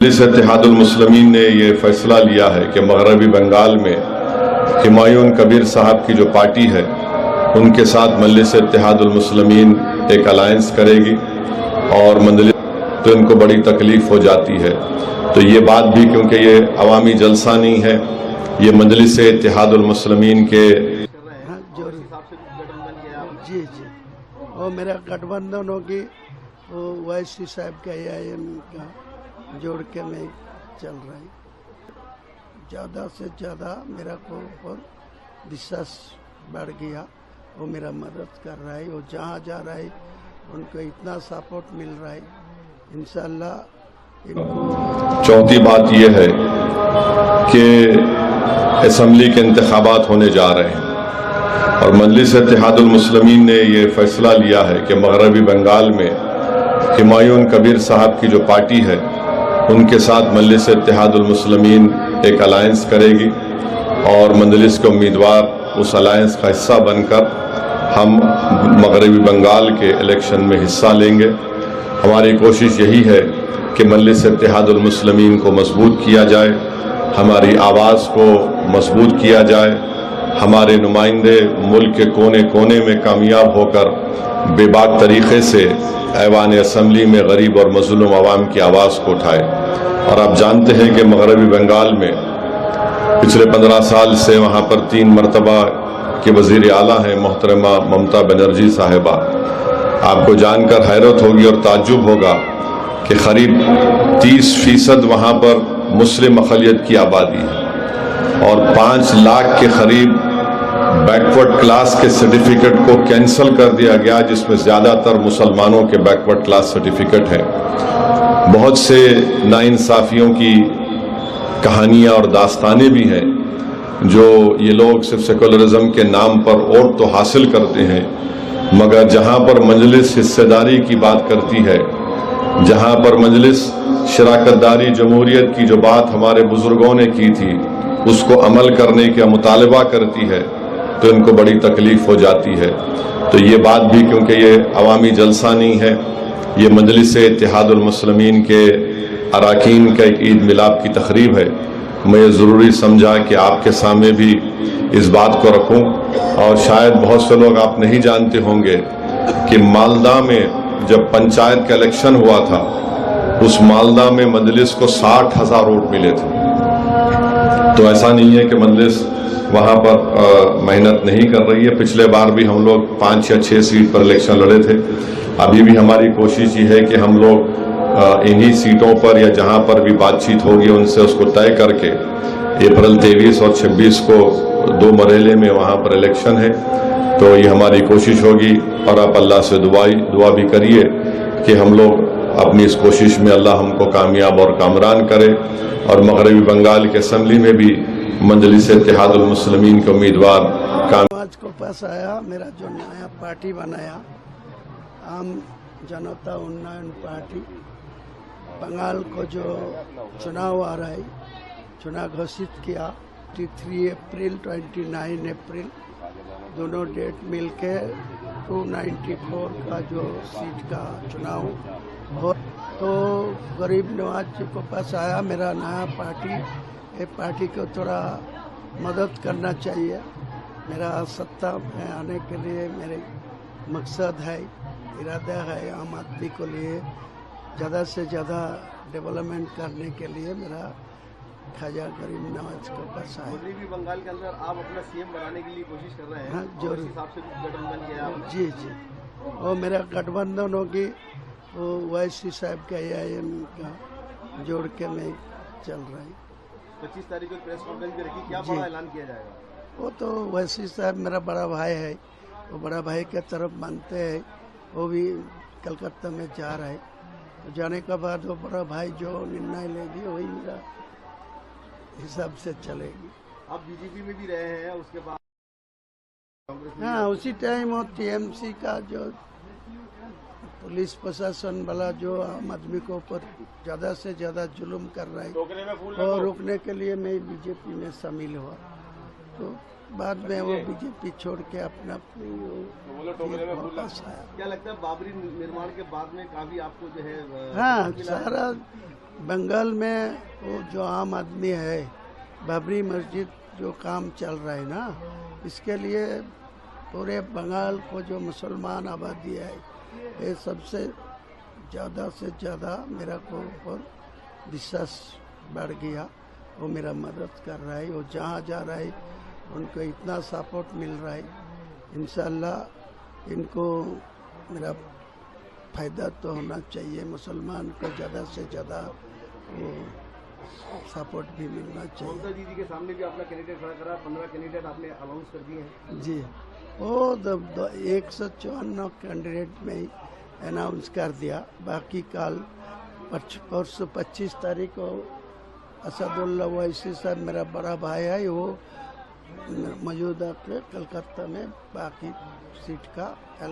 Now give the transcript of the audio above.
इत्तेहादुल मुस्लिमीन ने ये फैसला लिया है कि मगरबी बंगाल में हुमायूं कबीर साहब की जो पार्टी है उनके साथ मजलिस इत्तेहादुल मुस्लिमीन एक अलायंस करेगी और मजलिस तो इनको बड़ी तकलीफ हो जाती है। तो ये बात भी, क्योंकि ये अवामी जलसा नहीं है, ये मजलिस इत्तेहादुल मुस्लिमीन के जी और मेरा गठबंधन होगी वो वैसी साहब का AIM का जोड़ के मैं चल रहा है। ज़्यादा से ज़्यादा मेरा को ऊपर विश्वास बढ़ गया, वो मेरा मदद कर रहा है, वो जहाँ जा रहा है उनको इतना सपोर्ट मिल रहा है। इंशाल्लाह इनको चौथी बात यह है कि असम्बली के इंतखाबात होने जा रहे हैं और मजलिस इत्तेहादुल मुस्लिमीन ने ये फैसला लिया है कि मगरबी बंगाल में हुमायूं कबीर साहब की जो पार्टी है उनके साथ मजलिस इत्तेहादुल मुस्लिमीन एक अलायंस करेगी और मजलिस के उम्मीदवार उस अलायंस का हिस्सा बनकर हम मगरबी बंगाल के इलेक्शन में हिस्सा लेंगे। हमारी कोशिश यही है कि मजलिस इत्तेहादुल मुस्लिमीन को मजबूत किया जाए, हमारी आवाज़ को मजबूत किया जाए, हमारे नुमाइंदे मुल्क के कोने कोने में कामयाब होकर बेबाक तरीक़े से ऐवान असम्बली में गरीब और मज़लूम आवाम की आवाज़ को उठाए। और आप जानते हैं कि मगरबी बंगाल में पिछले 15 साल से वहाँ पर 3 मरतबा के वज़ीर आला हैं मोहतरमा ममता बनर्जी साहिबा। आपको जानकर हैरत होगी और ताज्जुब होगा कि करीब 30% वहाँ पर मुस्लिम अक़लियत की आबादी है और 5 लाख के करीब बैकवर्ड क्लास के सर्टिफिकेट को कैंसिल कर दिया गया, जिसमें ज़्यादातर मुसलमानों के बैकवर्ड क्लास सर्टिफिकेट हैं। बहुत से नाइंसाफ़ियों की कहानियाँ और दास्तानें भी हैं जो ये लोग सिर्फ सेकुलरिज्म के नाम पर वोट तो हासिल करते हैं, मगर जहाँ पर मजलिस हिस्सेदारी की बात करती है, जहाँ पर मजलिस शराकतदारी जमहूरियत की जो बात हमारे बुजुर्गों ने की थी उसको अमल करने का मुतालबा करती है, तो इनको बड़ी तकलीफ हो जाती है। तो ये बात भी, क्योंकि ये अवामी जलसा नहीं है, ये मजलिस इत्तेहादुल मुस्लिमीन के अरकान का एक ईद मिलाद की तकरीब है, मैं ये ज़रूरी समझा कि आपके सामने भी इस बात को रखूं। और शायद बहुत से लोग आप नहीं जानते होंगे कि मालदा में जब पंचायत का इलेक्शन हुआ था, उस मालदा में मजलिस को 60,000 वोट मिले थे। तो ऐसा नहीं है कि मजलिस वहाँ पर मेहनत नहीं कर रही है। पिछले बार भी हम लोग 5 या 6 सीट पर इलेक्शन लड़े थे। अभी भी हमारी कोशिश ये है कि हम लोग इन्हीं सीटों पर या जहाँ पर भी बातचीत होगी उनसे उसको तय करके अप्रैल 23 और 26 को 2 मरहले में वहाँ पर इलेक्शन है। तो ये हमारी कोशिश होगी और आप अल्लाह से दुआ भी करिए कि हम लोग अपनी इस कोशिश में अल्लाह हमको कामयाब और कामरान करे और मगरबी बंगाल के असम्बली में भी मजलिस इत्तेहादुल मुस्लिमीन के उम्मीदवार आज को पास आया। मेरा जो नया पार्टी बनाया आम जनता उन्नयन पार्टी, बंगाल को जो चुनाव आ रहा है, चुनाव घोषित किया 3 अप्रैल 29 अप्रैल दोनों डेट मिलके 294 का जो सीट का चुनाव हो। तो गरीब नवाज जी को पास आया मेरा नया पार्टी, ये पार्टी को थोड़ा मदद करना चाहिए। मेरा सत्ता में आने के लिए मेरे मकसद है, इरादा है आम आदमी को लिए ज़्यादा से ज़्यादा डेवलपमेंट करने के लिए मेरा ख्वाजा गरीब नवाज को पास आया। मगरबी बंगाल के अंदर आप अपना CM बनाने के लिए कोशिश कर रहे हैं। हाँ जरूर, हिसाब से गठबंधन किया आपने? जी और मेरा गठबंधन होगी वो वैसी साहब का AIM का जोड़ के मैं चल रहा है। 25 तारीख को प्रेस कॉन्फ्रेंस भी रखी, क्या बड़ा ऐलान किया जाएगा? वो तो वैसी साहब मेरा बड़ा भाई है, वो बड़ा भाई के तरफ मानते हैं, वो भी कलकत्ता में जा रहा है। तो जाने के बाद वो बड़ा भाई जो निर्णय लेगी वही मेरा हिसाब से चलेगी। आप BJP में भी रहे हैं, उसके बाद हाँ उसी टाइम वो TMC का जो पुलिस प्रशासन वाला जो आम आदमी को ऊपर ज़्यादा से ज़्यादा जुल्म कर रहा है और रोकने के लिए मैं BJP में शामिल हुआ। तो बाद में वो बीजेपी छोड़ के अपना वापस आया। क्या लगता है बाबरी निर्माण के बाद में काफी आपको जो है हाँ सारा बंगाल में वो जो आम आदमी है, बाबरी मस्जिद जो काम चल रहा है ना, इसके लिए पूरे बंगाल को जो मुसलमान आबादी है, ये सबसे ज़्यादा से ज़्यादा मेरा को ऊपर विश्वास बढ़ गया। वो मेरा मदद कर रहा है, वो जहाँ जा रहा है उनको इतना सपोर्ट मिल रहा है। इंशाल्लाह इनको मेरा फ़ायदा तो होना चाहिए, मुसलमान को ज़्यादा से ज़्यादा वो सपोर्ट भी मिलना चाहिए। ममता दीदी के सामने भी अपना कैंडिडेट खड़ा करा, 15 कैंडिडेट आपने अनाउंस कर दिए हैं। जी, वो 154 कैंडिडेट में ही अनाउंस कर दिया। बाकी कल परसों 25 तारीख को असदुल्ला ओवैसी साहब मेरा बड़ा भाई है, वो मौजूदा के कलकत्ता में बाकी सीट का